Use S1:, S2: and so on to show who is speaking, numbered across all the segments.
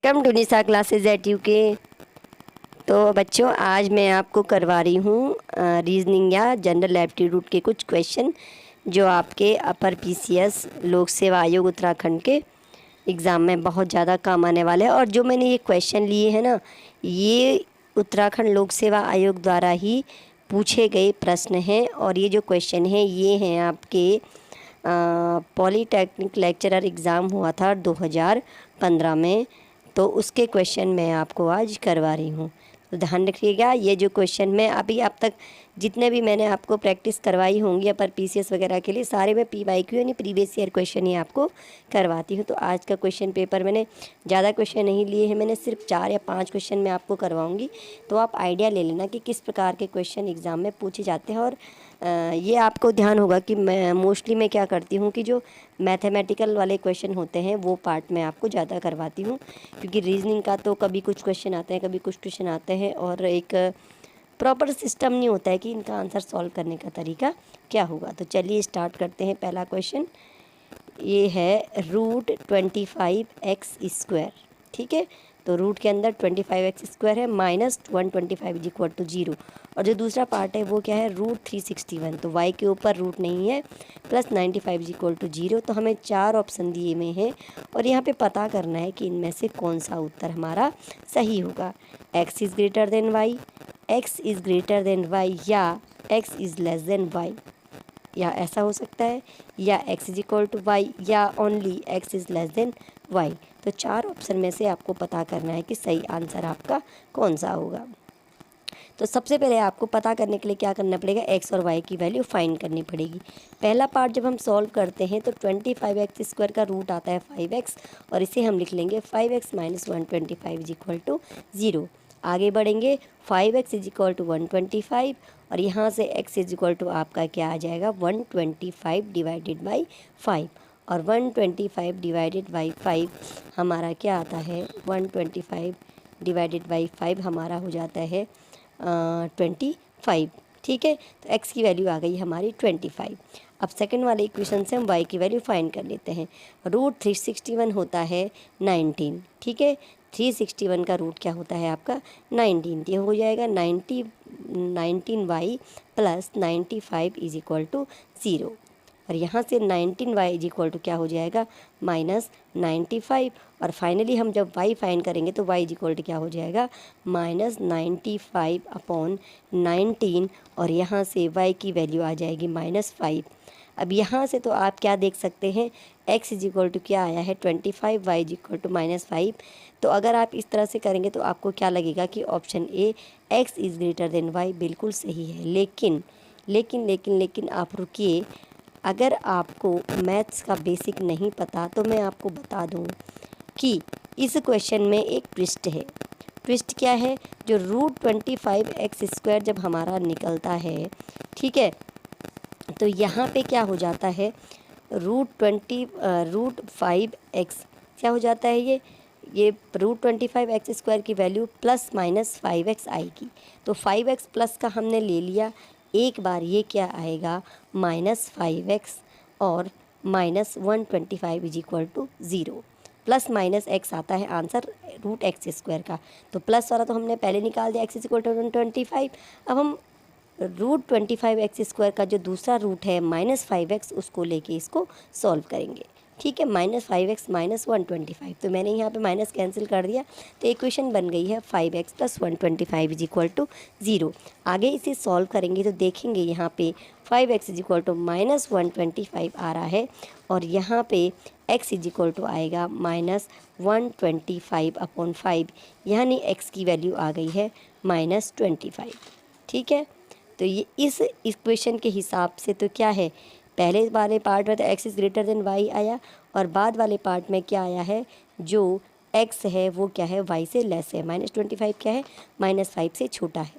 S1: Welcome to Nisha classes at UK. तो बच्चों, आज मैं आपको करवा रही हूँ रीजनिंग या जनरल एप्टीट्यूड के कुछ क्वेश्चन जो आपके अपर पीसीएस लोक सेवा आयोग उत्तराखंड के एग्ज़ाम में बहुत ज़्यादा काम आने वाले हैं। और जो मैंने ये क्वेश्चन लिए हैं ना, ये उत्तराखंड लोक सेवा आयोग द्वारा ही पूछे गए प्रश्न हैं। और ये जो क्वेश्चन हैं ये हैं आपके पॉलीटेक्निक लेक्चरर एग्ज़ाम हुआ था 2015 में, तो उसके क्वेश्चन मैं आपको आज करवा रही हूँ। तो ध्यान रखिएगा, ये जो क्वेश्चन मैं अभी अब तक जितने भी मैंने आपको प्रैक्टिस करवाई होंगी पर पीसीएस वगैरह के लिए, सारे मैं पीवाईक्यू यानी प्रीवियस ईयर क्वेश्चन ही आपको करवाती हूँ। तो आज का क्वेश्चन पेपर मैंने ज़्यादा क्वेश्चन नहीं लिए हैं, मैंने सिर्फ 4 या 5 क्वेश्चन मैं आपको करवाऊँगी। तो आप आइडिया ले लेना कि किस प्रकार के क्वेश्चन एग्ज़ाम में पूछे जाते हैं। और ये आपको ध्यान होगा कि मैं मोस्टली मैं क्या करती हूँ कि जो मैथमेटिकल वाले क्वेश्चन होते हैं वो पार्ट मैं आपको ज़्यादा करवाती हूँ, क्योंकि रीजनिंग का तो कभी कुछ क्वेश्चन आते हैं, कभी कुछ क्वेश्चन आते हैं और एक प्रॉपर सिस्टम नहीं होता है कि इनका आंसर सॉल्व करने का तरीका क्या होगा। तो चलिए स्टार्ट करते हैं। पहला क्वेश्चन ये है √25x²। ठीक है, तो रूट के अंदर 25x² है, -125 इज इक्वल टू 0। और जो दूसरा पार्ट है वो क्या है, √361। तो y के ऊपर रूट नहीं है, +95 इज इक्वल टू 0। तो हमें 4 ऑप्शन दिए हुए हैं और यहाँ पे पता करना है कि इनमें से कौन सा उत्तर हमारा सही होगा। x is greater than y, x is greater than y या x is less than y, या ऐसा हो सकता है, या x is equal to y, या only x is less than y। तो 4 ऑप्शन में से आपको पता करना है कि सही आंसर आपका कौन सा होगा। तो सबसे पहले आपको पता करने के लिए क्या करना पड़ेगा, x और y की वैल्यू फाइंड करनी पड़ेगी। पहला पार्ट जब हम सॉल्व करते हैं तो 25x² का रूट आता है 5x, और इसे हम लिख लेंगे 5x - 125 इज इक्वल टू 0। आगे बढ़ेंगे, 5x इज इक्वल टू 125, और यहाँ से x इज इक्वल टू आपका क्या आ जाएगा, 125 डिवाइडेड बाई 5। और 125 डिवाइडेड बाई 5 हमारा क्या आता है, 125 डिवाइडेड बाई 5 हमारा हो जाता है 25। ठीक है, तो x की वैल्यू आ गई हमारी 25। अब सेकंड वाले इक्वेशन से हम y की वैल्यू फाइंड कर लेते हैं। √361 होता है 19। ठीक है, 361 का रूट क्या होता है आपका 19। ये हो जाएगा 19y + 95 इज इक्वल टू 0। और यहाँ से 19y इज इक्वल टू क्या हो जाएगा, -95। और फाइनली हम जब y फाइंड करेंगे तो y इज इक्वल टू क्या हो जाएगा, -95/19। और यहाँ से y की वैल्यू आ जाएगी -5। अब यहाँ से तो आप क्या देख सकते हैं, x इज इक्वल टू क्या आया है 25, y इज इक्वल टू -5। तो अगर आप इस तरह से करेंगे तो आपको क्या लगेगा कि option A x is greater than y बिल्कुल सही है। लेकिन लेकिन लेकिन लेकिन आप रुकिए, अगर आपको मैथ्स का बेसिक नहीं पता तो मैं आपको बता दूं कि इस क्वेश्चन में एक ट्विस्ट है। ट्विस्ट क्या है, जो √25x² जब हमारा निकलता है, ठीक है, तो यहाँ पे क्या हो जाता है, √5x क्या हो जाता है, ये √25x² की वैल्यू ±5x आएगी। तो 5x प्लस का हमने ले लिया, एक बार ये क्या आएगा -5x और -125 इज इक्वल टू 0। +-x आता है आंसर √x² का। तो प्लस वाला तो हमने पहले निकाल दिया, x इज इक्वल टू 125। अब हम √25x² का जो दूसरा रूट है -5x, उसको लेके इसको सॉल्व करेंगे। ठीक है, -5x - 125, तो मैंने यहाँ पे माइनस कैंसिल कर दिया, तो इक्वेशन बन गई है 5x + 125 इज इक्वल टू 0। आगे इसे सॉल्व करेंगे तो देखेंगे यहाँ पे 5x इज इक्वल टू -125 आ रहा है, और यहाँ पे x इज इक्वल टू आएगा -125/5, यानी x की वैल्यू आ गई है -25। ठीक है, तो ये इस इक्वेशन के हिसाब से तो क्या है, पहले वाले पार्ट में तो x is greater than y आया, और बाद वाले पार्ट में क्या आया है, जो x है वो क्या है, y से लेस है। -25 क्या है, -5 से छोटा है।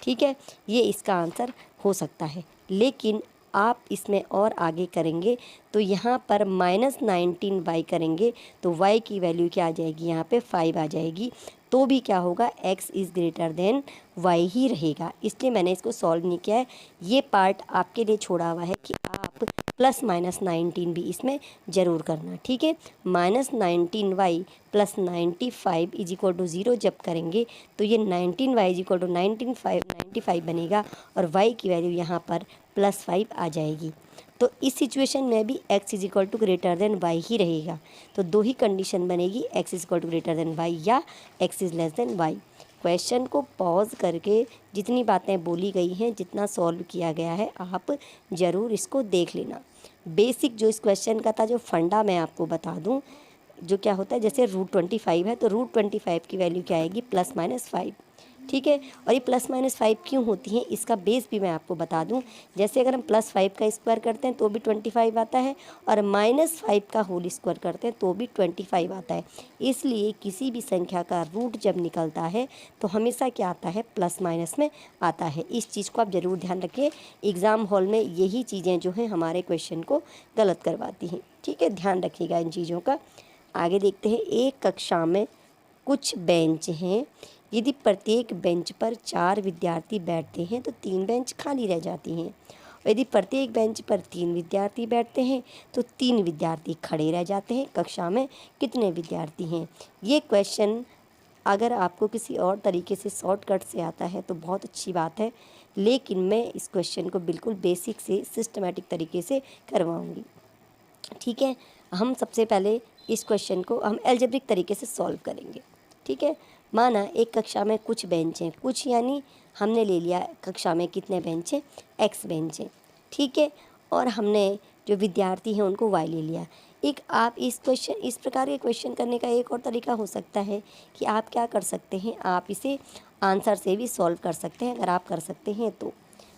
S1: ठीक है, ये इसका आंसर हो सकता है। लेकिन आप इसमें और आगे करेंगे तो यहाँ पर -19y करेंगे तो y की वैल्यू क्या आ जाएगी, यहाँ पे 5 आ जाएगी। तो भी क्या होगा, x is greater than y ही रहेगा। इसलिए मैंने इसको सॉल्व नहीं किया है। ये पार्ट आपके लिए छोड़ा हुआ है कि आप +-19 भी इसमें ज़रूर करना, ठीक है। -19y + 95 = 0 जब करेंगे तो ये 19y = 95 बनेगा और y की वैल्यू यहाँ पर +5 आ जाएगी। तो इस सिचुएशन में भी x = ग्रेटर देन y ही रहेगा। तो दो ही कंडीशन बनेगी, x = ग्रेटर देन y या x is less than y। Question को पॉज करके जितनी बातें बोली गई हैं, जितना सॉल्व किया गया है, आप ज़रूर इसको देख लेना। बेसिक जो इस क्वेश्चन का था, जो फंडा मैं आपको बता दूं, जो क्या होता है, जैसे √25 है तो √25 की वैल्यू क्या आएगी, +-5, ठीक है। और ये +-5 क्यों होती है, इसका बेस भी मैं आपको बता दूं। जैसे अगर हम +5 का स्क्वायर करते हैं तो भी 25 आता है और -5 का होल स्क्वायर करते हैं तो भी 25 आता है। इसलिए किसी भी संख्या का रूट जब निकलता है तो हमेशा क्या आता है, प्लस माइनस में आता है। इस चीज़ को आप ज़रूर ध्यान रखिए। एग्ज़ाम हॉल में यही चीज़ें जो हैं हमारे क्वेश्चन को गलत करवाती हैं, ठीक है। ध्यान रखिएगा इन चीज़ों का। आगे देखते हैं। एक कक्षा में कुछ बेंच हैं। यदि प्रत्येक बेंच पर 4 विद्यार्थी बैठते हैं तो 3 बेंच खाली रह जाती हैं। और यदि प्रत्येक बेंच पर 3 विद्यार्थी बैठते हैं तो 3 विद्यार्थी खड़े रह जाते हैं। कक्षा में कितने विद्यार्थी हैं? ये क्वेश्चन अगर आपको किसी और तरीके से शॉर्टकट से आता है तो बहुत अच्छी बात है, लेकिन मैं इस क्वेश्चन को बिल्कुल बेसिक से सिस्टमेटिक तरीके से करवाऊँगी, ठीक है। हम सबसे पहले इस क्वेश्चन को हम अलजेब्रिक तरीके से सॉल्व करेंगे, ठीक है। माना एक कक्षा में कुछ बेंच हैं, कुछ यानी हमने ले लिया कक्षा में कितने बेंच हैं, x बेंच हैं, ठीक है। और हमने जो विद्यार्थी हैं उनको y ले लिया। एक आप इस प्रकार के क्वेश्चन करने का एक और तरीका हो सकता है कि आप क्या कर सकते हैं, आप इसे आंसर से भी सॉल्व कर सकते हैं। अगर आप कर सकते हैं तो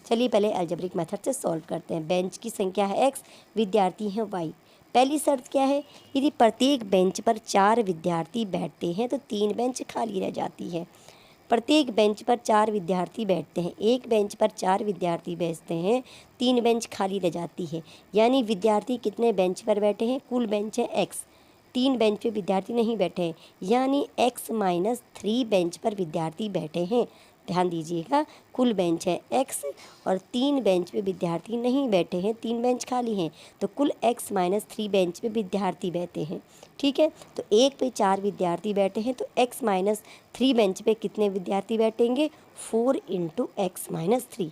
S1: चलिए पहले अलजेब्रिक मेथड से सॉल्व करते हैं। बेंच की संख्या है x, विद्यार्थी हैं y। पहली शर्त क्या है, यदि प्रत्येक बेंच पर 4 विद्यार्थी बैठते हैं तो 3 बेंच खाली रह जाती है। प्रत्येक बेंच पर 4 विद्यार्थी बैठते हैं, एक बेंच पर 4 विद्यार्थी बैठते हैं, 3 बेंच खाली रह जाती है। यानी विद्यार्थी कितने बेंच पर बैठे हैं, कुल बेंच है x, 3 बेंच पे विद्यार्थी नहीं बैठे हैं, यानी x - 3 बेंच पर विद्यार्थी बैठे हैं। ध्यान दीजिएगा, कुल बेंच है x और 3 बेंच पे विद्यार्थी नहीं बैठे हैं, 3 बेंच खाली हैं, तो कुल x - 3 बेंच पे विद्यार्थी बैठे हैं, ठीक है। तो एक पे 4 विद्यार्थी बैठे हैं तो x - 3 बेंच पे कितने विद्यार्थी बैठेंगे, 4 × x - 3।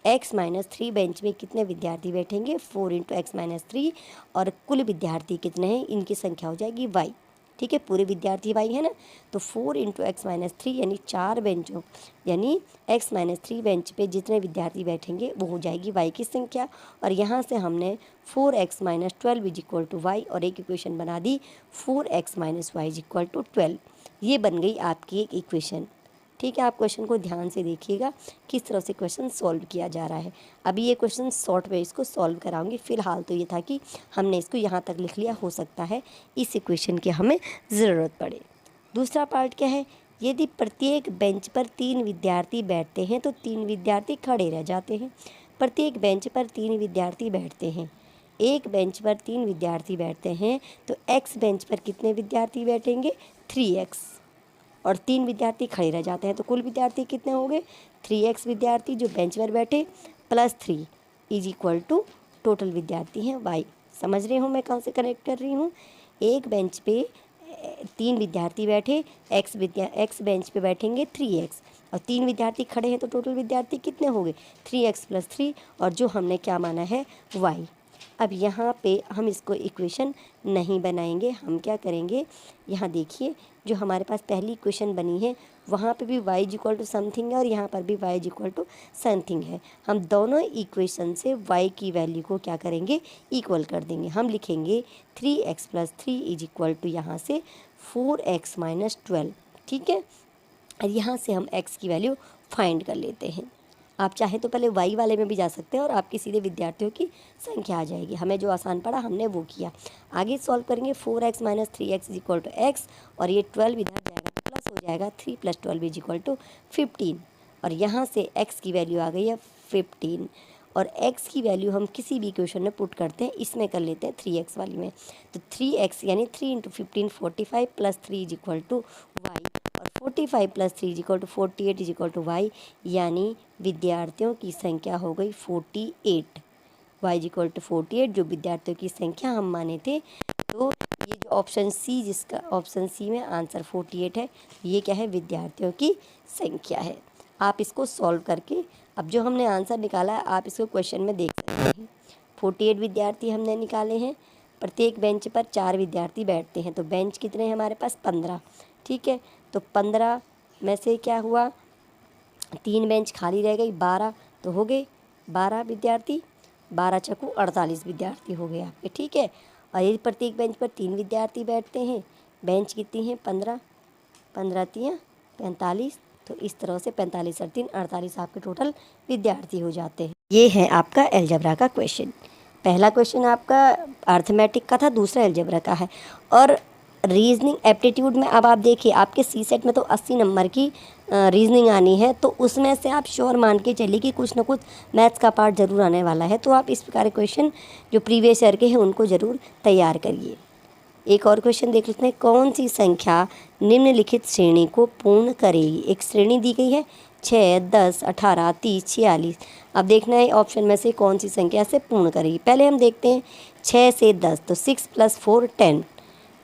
S1: x - 3 बेंच में कितने विद्यार्थी बैठेंगे, 4 × x - 3, और कुल विद्यार्थी कितने हैं, इनकी संख्या हो जाएगी y, ठीक है। पूरे विद्यार्थी y है ना, तो 4 × x - 3 यानी 4 बेंचों, यानी x - 3 बेंच पे जितने विद्यार्थी बैठेंगे वो हो जाएगी y की संख्या। और यहाँ से हमने 4x - 12 = y और एक इक्वेशन बना दी, 4x - y = 12। ये बन गई आपकी एक इक्वेशन, ठीक है। आप क्वेश्चन को ध्यान से देखिएगा किस तरह से क्वेश्चन सॉल्व किया जा रहा है। अभी ये क्वेश्चन शॉर्ट में इसको सॉल्व कराऊंगी। फिलहाल तो ये था कि हमने इसको यहाँ तक लिख लिया, हो सकता है इस इक्वेशन की हमें ज़रूरत पड़े। दूसरा पार्ट क्या है, यदि प्रत्येक बेंच पर 3 विद्यार्थी बैठते हैं तो 3 विद्यार्थी खड़े रह जाते हैं। प्रत्येक बेंच पर 3 विद्यार्थी बैठते हैं, एक बेंच पर 3 विद्यार्थी बैठते हैं तो x बेंच पर कितने विद्यार्थी बैठेंगे, 3x, और 3 विद्यार्थी खड़े रह जाते हैं तो कुल विद्यार्थी कितने हो गए, 3x विद्यार्थी जो बेंच पर बैठे +3 = टोटल विद्यार्थी हैं y। समझ रहे हो मैं कहाँ से कनेक्ट कर रही हूँ। एक बेंच पे 3 विद्यार्थी बैठे, x बेंच पे बैठेंगे 3x, और 3 विद्यार्थी खड़े हैं तो टोटल विद्यार्थी कितने हो गए, 3x + 3, और जो हमने क्या माना है, y। अब यहाँ पे हम इसको इक्वेशन नहीं बनाएंगे, हम क्या करेंगे, यहाँ देखिए जो हमारे पास पहली इक्वेशन बनी है वहाँ पे भी y = समथिंग है और यहाँ पर भी y = समथिंग है। हम दोनों इक्वेशन से y की वैल्यू को क्या करेंगे, इक्वल कर देंगे। हम लिखेंगे 3x + 3 = यहाँ से 4x - 12, ठीक है। और यहाँ से हम x की वैल्यू फाइंड कर लेते हैं। आप चाहे तो पहले y वाले में भी जा सकते हैं और आपके सीधे विद्यार्थियों की संख्या आ जाएगी। हमें जो आसान पड़ा हमने वो किया। आगे सॉल्व करेंगे, 4x - 3x = x, और ये 12 इधर जाएगा तो प्लस हो जाएगा, 3 + 12 = 15, और यहाँ से x की वैल्यू आ गई है 15, और x की वैल्यू हम किसी भी इक्वेशन में पुट करते हैं, इसमें कर लेते हैं 3x वाली में। तो 3x यानी 3 × 15 45 plus 3 is equal to y, और 45 plus 3 is equal to 48 is equal to y, यानी विद्यार्थियों की संख्या हो गई 48। y इज इक्वल टू 48 जो विद्यार्थियों की संख्या हम माने थे। तो ये जो ऑप्शन सी, जिसका ऑप्शन सी में आंसर 48 है, ये क्या है, विद्यार्थियों की संख्या है। आप इसको सॉल्व करके अब जो हमने आंसर निकाला है आप इसको क्वेश्चन में देख सकते हैं। 48 विद्यार्थी हमने निकाले हैं, प्रत्येक बेंच पर 4 विद्यार्थी बैठते हैं, तो बेंच कितने हैं हमारे पास, 15। ठीक है, तो 15 में से क्या हुआ, 3 बेंच खाली रह गई, 12 तो हो गए 12 विद्यार्थी, 12 चकू 48 विद्यार्थी हो गए आपके। ठीक है, और यदि प्रत्येक बेंच पर 3 विद्यार्थी बैठते हैं, बेंच कितनी हैं, 15, 15 3 45, तो इस तरह से 45 और 3 48 आपके टोटल विद्यार्थी हो जाते हैं। ये है आपका अलजेब्रा का क्वेश्चन। पहला क्वेश्चन आपका अर्थमेटिक का था, दूसरा अलजेब्रा का है। और रीजनिंग एप्टीट्यूड में अब आप देखिए, आपके सी सेट में तो 80 नंबर की रीजनिंग आनी है, तो उसमें से आप श्योर मान के चलिए कि कुछ ना कुछ मैथ्स का पार्ट ज़रूर आने वाला है। तो आप इस प्रकार के क्वेश्चन जो प्रीवियस ईयर के हैं उनको ज़रूर तैयार करिए। एक और क्वेश्चन देख लेते हैं, कौन सी संख्या निम्नलिखित श्रेणी को पूर्ण करेगी। एक श्रेणी दी गई है 6, 10, 18, 30, 46। अब देखना है ऑप्शन में से कौन सी संख्या से पूर्ण करेगी। पहले हम देखते हैं 6 से 10, तो 6 + 4 10,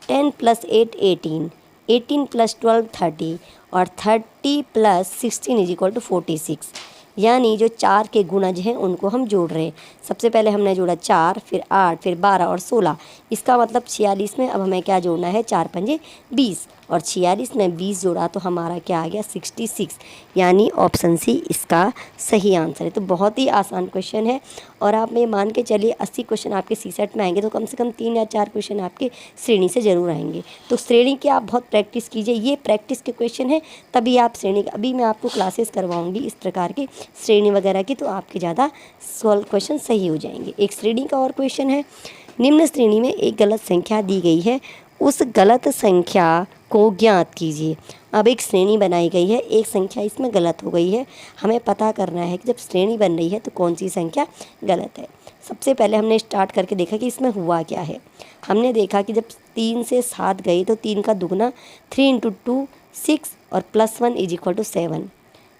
S1: 10 + 8 18, 18 + 12 30, और 30 + 16 इज इक्वल टू 46। यानी जो 4 के गुणज हैं उनको हम जोड़ रहे हैं। सबसे पहले हमने जोड़ा 4, फिर 8, फिर 12 और 16। इसका मतलब 46 में अब हमें क्या जोड़ना है, 4 पंजे 20, और 46 में 20 जोड़ा तो हमारा क्या आ गया, 66। यानी ऑप्शन सी इसका सही आंसर है। तो बहुत ही आसान क्वेश्चन है, और आप ये मान के चलिए 80 क्वेश्चन आपके सी सेट में आएंगे, तो कम से कम 3 या 4 क्वेश्चन आपके श्रेणी से ज़रूर आएंगे। तो श्रेणी की आप बहुत प्रैक्टिस कीजिए, ये प्रैक्टिस के क्वेश्चन है, तभी आप श्रेणी, अभी मैं आपको क्लासेस करवाऊँगी इस प्रकार की श्रेणी वगैरह की, तो आपके ज़्यादा सॉल्व क्वेश्चन सही हो जाएंगे। एक श्रेणी का और क्वेश्चन है, निम्न श्रेणी में एक गलत संख्या दी गई है, उस गलत संख्या को ज्ञात कीजिए। अब एक श्रेणी बनाई गई है, एक संख्या इसमें गलत हो गई है, हमें पता करना है कि जब श्रेणी बन रही है तो कौन सी संख्या गलत है। सबसे पहले हमने स्टार्ट करके देखा कि इसमें हुआ क्या है। हमने देखा कि जब 3 से 7 गई तो 3 का दुगना 3 × 2 6, और +1 इज इक्वल टू 7।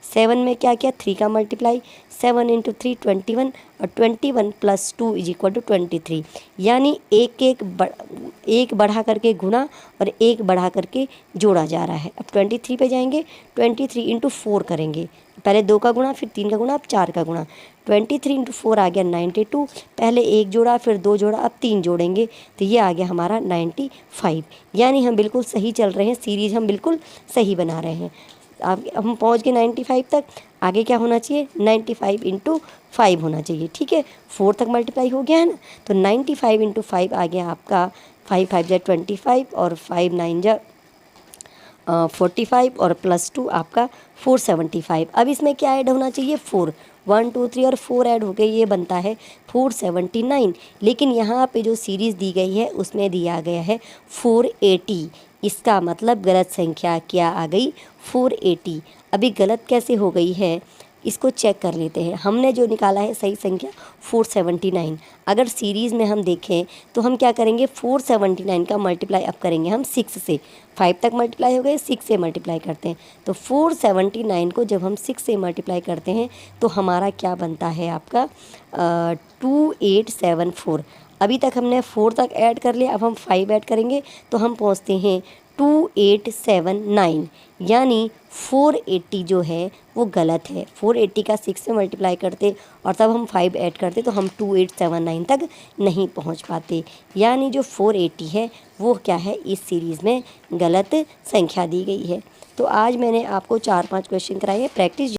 S1: 7 में क्या किया, 3 का मल्टीप्लाई, 7 × 3 21, और 21 + 2 इज इक्वल टू 23। यानी एक बढ़ा करके गुणा और एक बढ़ा करके जोड़ा जा रहा है। अब 23 पे जाएंगे, 23 × 4 करेंगे, पहले 2 का गुणा, फिर 3 का गुणा, अब 4 का गुणा। 23 × 4 आ गया 92, पहले 1 जोड़ा, फिर 2 जोड़ा, अब 3 जोड़ेंगे, तो ये आ गया हमारा 95। यानी हम बिल्कुल सही चल रहे हैं, सीरीज हम बिल्कुल सही बना रहे हैं। अब हम पहुंच गए 95 तक, आगे क्या होना चाहिए, 95 × 5 होना चाहिए। ठीक है, 4 तक मल्टीप्लाई हो गया है ना, तो 95 × 5 आ गया आपका 5 5 = 25, और 5 9 = 45, और +2 आपका 475। अब इसमें क्या ऐड होना चाहिए, 4, 1 2 3 और 4 ऐड हो गए, ये बनता है 479। लेकिन यहाँ पे जो सीरीज़ दी गई है उसमें दिया गया है 480। इसका मतलब गलत संख्या क्या आ गई, 480। अभी गलत कैसे हो गई है, इसको चेक कर लेते हैं। हमने जो निकाला है सही संख्या 479। अगर सीरीज़ में हम देखें तो हम क्या करेंगे, 479 का मल्टीप्लाई अब करेंगे हम 6 से। 5 तक मल्टीप्लाई हो गए, 6 से मल्टीप्लाई करते हैं, तो 479 को जब हम 6 से मल्टीप्लाई करते हैं तो हमारा क्या बनता है आपका 2874। अभी तक हमने 4 तक ऐड कर लिया, अब हम 5 ऐड करेंगे तो हम पहुंचते हैं 2879। यानी 480 जो है वो गलत है। 480 का 6 से मल्टीप्लाई करते और तब हम 5 ऐड करते तो हम 2879 तक नहीं पहुंच पाते। यानी जो 480 है वो क्या है, इस सीरीज़ में गलत संख्या दी गई है। तो आज मैंने आपको 4-5 क्वेश्चन कराए हैं, प्रैक्टिस